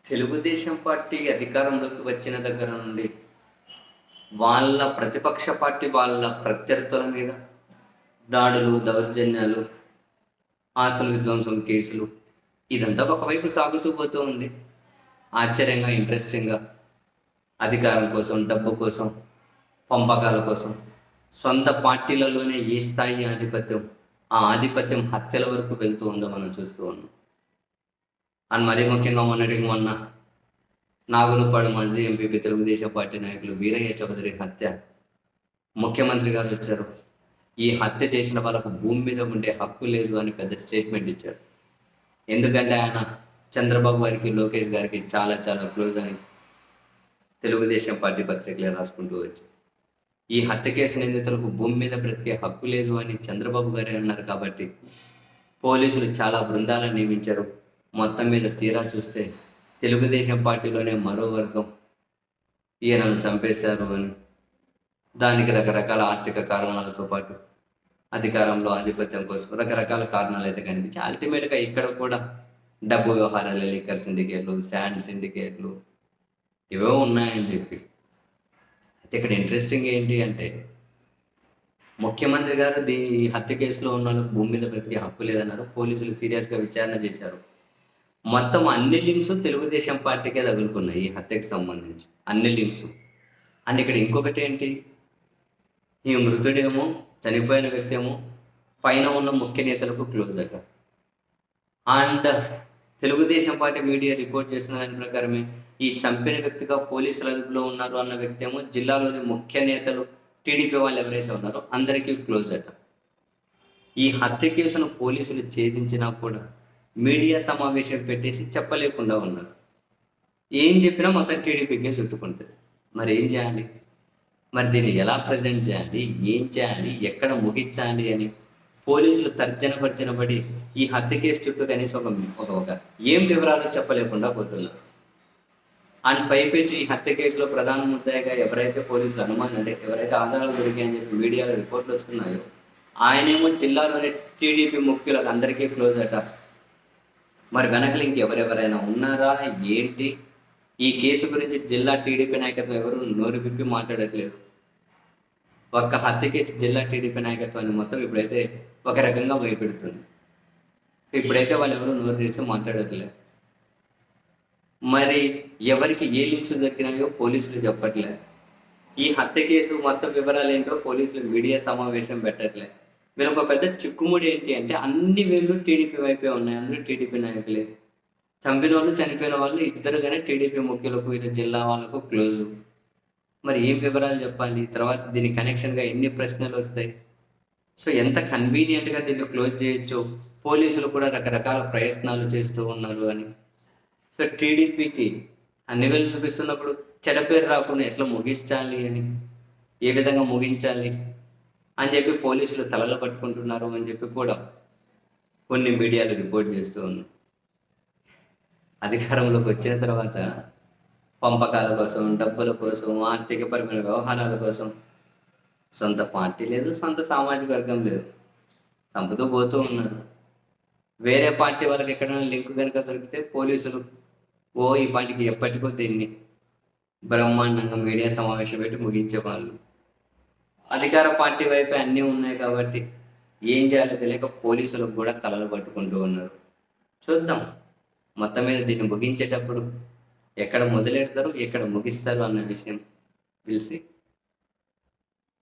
Telugu Desam party అధికారంలోకి వచ్చిన దగ్గర నుండి వాళ్ళ ప్రతిపక్ష పార్టీ వాళ్ళ ప్రత్యర్థుల మీద దాడులు, దౌర్జన్యాలు, ఆస్తుల విధ్వంసం కేసులు ఇదంతా ఒకవైపు సాగుతూ పోతూ ఉంది. ఆశ్చర్యంగా, ఇంట్రెస్టింగ్‌గా అధికారం కోసం, డబ్బు కోసం, పంపకాల కోసం సొంత పార్టీలలోనే ఏ స్థాయి ఆధిపత్యం, ఆ ఆధిపత్యం హత్యల వరకు వెళ్తూ ఉందో మనం చూస్తూ ఉన్నాం. అండ్ మరీ ముఖ్యంగా మొన్నటికి మొన్న నాగులుపాడు మాజీ ఎంపీపీ తెలుగుదేశం పార్టీ నాయకులు వీరయ్య చౌదరి హత్య. ముఖ్యమంత్రి గారు వచ్చారు. ఈ హత్య చేసిన వాళ్ళకు భూమి మీద ఉండే హక్కు లేదు అని పెద్ద స్టేట్మెంట్ ఇచ్చారు. ఎందుకంటే ఆయన చంద్రబాబు గారికి, లోకేష్ గారికి చాలా చాలా క్లోజ్ అని తెలుగుదేశం పార్టీ పత్రికలే రాసుకుంటూ వచ్చారు. ఈ హత్య కేసు నిందితులకు భూమి మీద బ్రతికే హక్కు లేదు అని చంద్రబాబు గారే అన్నారు కాబట్టి పోలీసులు చాలా బృందాలను నియమించారు. మొత్తం మీద తీరా చూస్తే తెలుగుదేశం పార్టీలోనే మరో వర్గం ఈయనను చంపేశారు అని, దానికి రకరకాల ఆర్థిక కారణాలతో పాటు అధికారంలో ఆధిపత్యం కోసం రకరకాల కారణాలు అయితే కనిపించి అల్టిమేట్గా ఇక్కడ కూడా డబ్బు వ్యవహారాలు, లిక్కర్ సిండికేట్లు, శాండ్ సిండికేట్లు ఇవే ఉన్నాయని చెప్పి. అయితే ఇక్కడ ఇంట్రెస్టింగ్ ఏంటి అంటే ముఖ్యమంత్రి గారు ఈ హత్య కేసులో ఉన్న వాళ్ళకి భూమి మీద బ్రతికే హక్కు లేదన్నారు. పోలీసులు సీరియస్గా విచారణ చేశారు. మొత్తం అన్ని లింక్స్ తెలుగుదేశం పార్టీకే తగులుకున్నాయి ఈ హత్యకి సంబంధించి, అన్ని లింక్స్. అండ్ ఇక్కడ ఇంకొకటి ఏంటి, ఈ మృతుడేమో, చనిపోయిన వ్యక్తి ఏమో పైన ఉన్న ముఖ్య నేతలకు క్లోజ్ అట. And Telugu Desam party media report చేసిన దాని ప్రకారమే ఈ చంపిన వ్యక్తిగా పోలీసుల అదుపులో ఉన్నారు అన్న వ్యక్తి ఏమో జిల్లాలోని ముఖ్య నేతలు, టీడీపీ వాళ్ళు ఎవరైతే ఉన్నారో అందరికీ క్లోజ్ అట. ఈ హత్య కేసును పోలీసులు ఛేదించినా కూడా మీడియా సమావేశం పెట్టేసి చెప్పలేకుండా ఉన్నారు. ఏం చెప్పినా మొత్తం టీడీపీకే చుట్టుకుంటుంది. మరి ఏం చేయాలి, మరి దీన్ని ఎలా ప్రజెంట్ చేయాలి, ఏం చేయాలి, ఎక్కడ ముగించాలి అని పోలీసులు తర్జనపడి ఈ హత్య కేసు చుట్టూ కనీసం ఒక ఏం వివరాలు చెప్పలేకుండా పోతున్నారు. అండ్ పైపెచ్చి ఈ హత్య కేసులో ప్రధాన ముద్దాయిగా ఎవరైతే పోలీసులు అనుమానం అంటే ఎవరైతే ఆధారాలు దొరికాయని చెప్పి మీడియాలో రిపోర్ట్లు వస్తున్నాయో ఆయనేమో జిల్లాలోని టీడీపీ ముఖ్యులకు అందరికీ క్లోజ్ అట. మరి వెనకలు ఇంకెవరెవరైనా ఉన్నారా ఏంటి? ఈ కేసు గురించి జిల్లా టీడీపీ నాయకత్వం ఎవరు నోరు విప్పి మాట్లాడట్లేదు. ఒక్క హత్య కేసు జిల్లా టీడీపీ నాయకత్వాన్ని మొత్తం ఇప్పుడైతే ఒక రకంగా భయపెడుతుంది. ఇప్పుడైతే వాళ్ళు ఎవరు నోరు తెరిచి మాట్లాడట్లేదు. మరి ఎవరికి ఏ లింక్స్ దొరికినాయో పోలీసులు చెప్పట్లేదు. ఈ హత్య కేసు మొత్తం వివరాలు ఏంటో పోలీసులు మీడియా సమావేశం పెట్టట్లేదు. వీళ్ళకి ఒక పెద్ద చిక్కుముడి ఏంటి అంటే అన్ని వేళ్ళు టీడీపీ వైపే ఉన్నాయి, అందరూ టీడీపీ నాయకులే. చంపిన వాళ్ళు, చనిపోయిన వాళ్ళు ఇద్దరుగానే టీడీపీ ముఖ్యులకు, ఇది జిల్లా వాళ్ళకు క్లోజు. మరి ఏం వివరాలు చెప్పాలి, తర్వాత దీని కనెక్షన్గా ఎన్ని ప్రశ్నలు వస్తాయి? సో ఎంత కన్వీనియంట్గా దీన్ని క్లోజ్ చేయొచ్చు, పోలీసులు కూడా రకరకాల ప్రయత్నాలు చేస్తూ ఉన్నారు అని. సో టీడీపీకి అన్ని వేలు చూపిస్తున్నప్పుడు చెడ్డ పేరు రాకుండా ఎట్లా ముగించాలి అని, ఏ విధంగా ముగించాలి అని చెప్పి పోలీసులు తలలు పట్టుకుంటున్నారు అని చెప్పి కూడా కొన్ని మీడియాలు రిపోర్ట్ చేస్తూ ఉన్నాయి. అధికారంలోకి వచ్చిన తర్వాత పంపకాల కోసం, డబ్బుల కోసం, ఆర్థికపరమైన వ్యవహారాల కోసం సొంత పార్టీ లేదు, సొంత సామాజిక వర్గం లేదు, చంపుతూ పోతూ ఉన్నారు. వేరే పార్టీ వాళ్ళకి ఎక్కడైనా లింక్ కనుక దొరికితే పోలీసులు ఈ పార్టీకి ఎప్పటికో దీన్ని బ్రహ్మాండంగా మీడియా సమావేశం పెట్టి ముగించేవాళ్ళు. అధికార పార్టీ వైపే అన్నీ ఉన్నాయి కాబట్టి ఏం చేయాలో తెలియక పోలీసులకు కూడా తలలు పట్టుకుంటూ ఉన్నారు. చూద్దాం మొత్తం మీద దీన్ని ముగించేటప్పుడు ఎక్కడ మొదలెడతారు, ఎక్కడ ముగిస్తారు అన్న విషయం తెలిసి